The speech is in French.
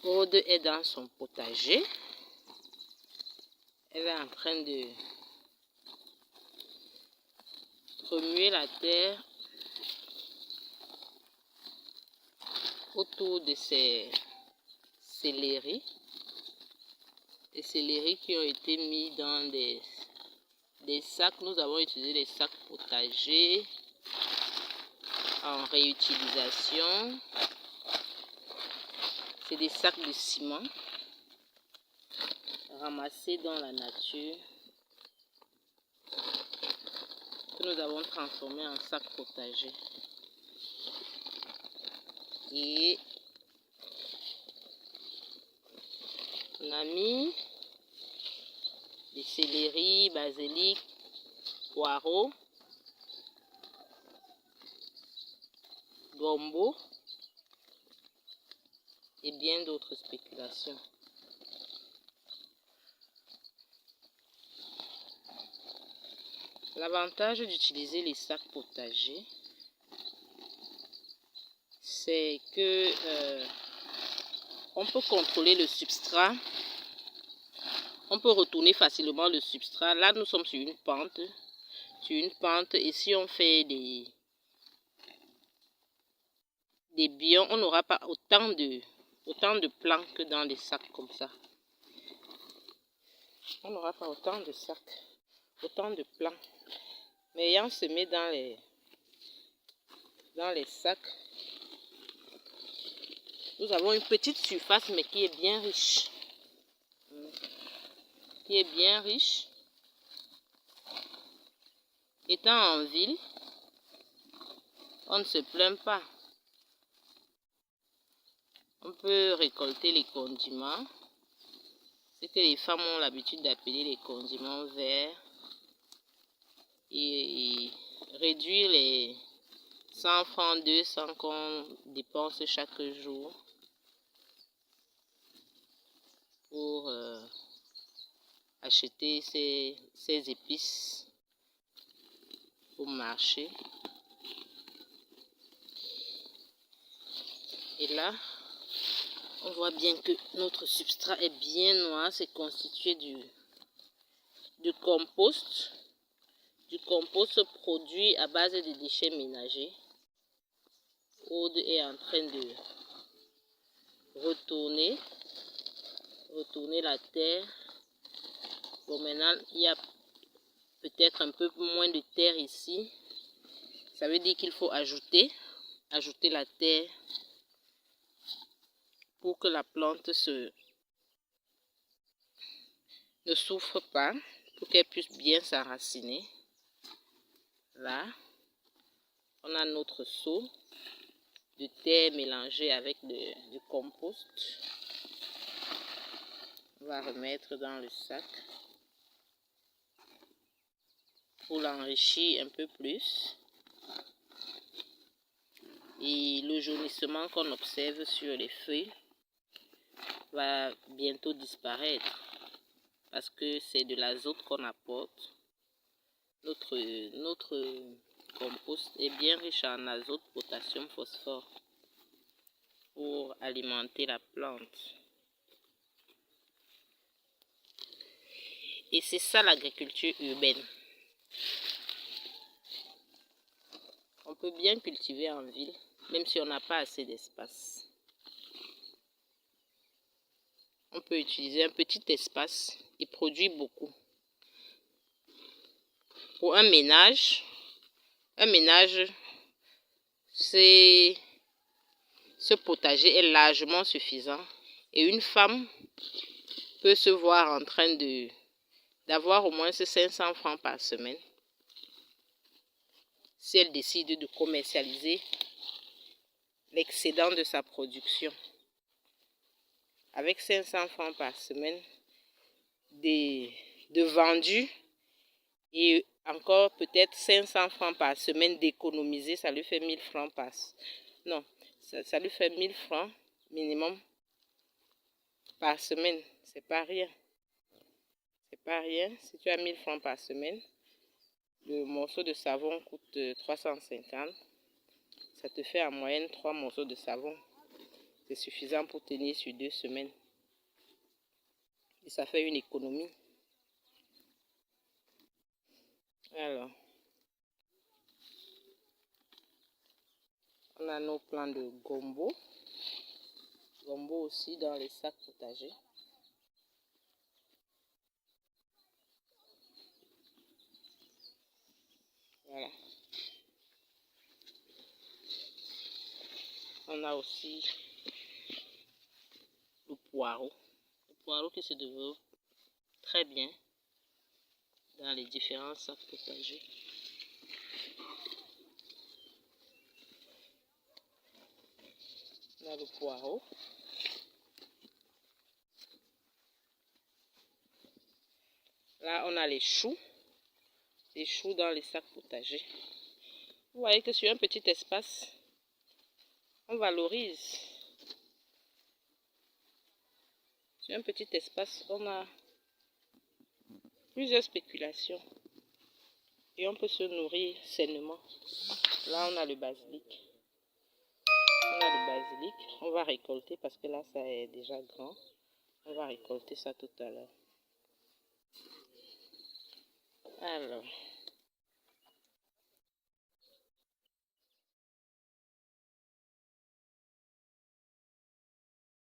Aude est dans son potager. Elle est en train de remuer la terre autour de ces céleris. Les céleris qui ont été mis dans des sacs. Nous avons utilisé des sacs potagers en réutilisation. C'est des sacs de ciment ramassés dans la nature que nous avons transformés en sacs potagers. Et on a mis des céleris, basilic, poireaux, gombo et bien d'autres spéculations. L'avantage d'utiliser les sacs potagers, c'est que on peut contrôler le substrat. On peut retourner facilement le substrat. Là, nous sommes sur une pente. Et si on fait des bions, on n'aura pas autant de plants que dans des sacs comme ça. On n'aura pas autant de sacs, autant de plants. Mais ayant semé dans les sacs, nous avons une petite surface, mais qui est bien riche. Étant en ville, on ne se plaint pas. On peut récolter les condiments. C'est que les femmes ont l'habitude d'appeler les condiments verts. Et réduire les 100 francs, 200 qu'on dépense chaque jour pour acheter ces épices au marché. Et là, on voit bien que notre substrat est bien noir. C'est constitué du compost. Du compost produit à base de déchets ménagers. Aude est en train de retourner la terre. Bon, maintenant, il y a peut-être un peu moins de terre ici. Ça veut dire qu'il faut ajouter la terre pour que la plante ne souffre pas, pour qu'elle puisse bien s'enraciner. Là, on a notre seau de terre mélangée avec du compost. On va remettre dans le sac pour l'enrichir un peu plus. Et le jaunissement qu'on observe sur les feuilles va bientôt disparaître parce que c'est de l'azote qu'on apporte. Notre compost est bien riche en azote, potassium, phosphore pour alimenter la plante. Et c'est ça l'agriculture urbaine. On peut bien cultiver en ville, même si on n'a pas assez d'espace. On peut utiliser un petit espace et produire beaucoup. Pour un ménage, ce potager est largement suffisant. Et une femme peut se voir en train d'avoir au moins 500 francs par semaine si elle décide de commercialiser l'excédent de sa production. Avec 500 francs par semaine de vendus et encore peut-être 500 francs par semaine d'économiser, ça lui fait 1000 francs par... Non, ça lui fait 1000 francs minimum par semaine. C'est pas rien. C'est pas rien. Si tu as 1000 francs par semaine, le morceau de savon coûte 350. Ça te fait en moyenne 3 morceaux de savon. C'est suffisant pour tenir sur 2 semaines. Et ça fait une économie. Alors, on a nos plants de gombo. Gombo aussi dans les sacs potagers. Voilà. On a aussi le poireau. Le poireau qui se développe très bien dans les différents sacs potagers. On a le poireau. Là, on a les choux. Les choux dans les sacs potagers. Vous voyez que sur un petit espace, on valorise. Sur un petit espace, on a plusieurs spéculations. Et on peut se nourrir sainement. Là, on a le basilic. On a le basilic. On va récolter parce que là, ça est déjà grand. On va récolter ça tout à l'heure. Alors...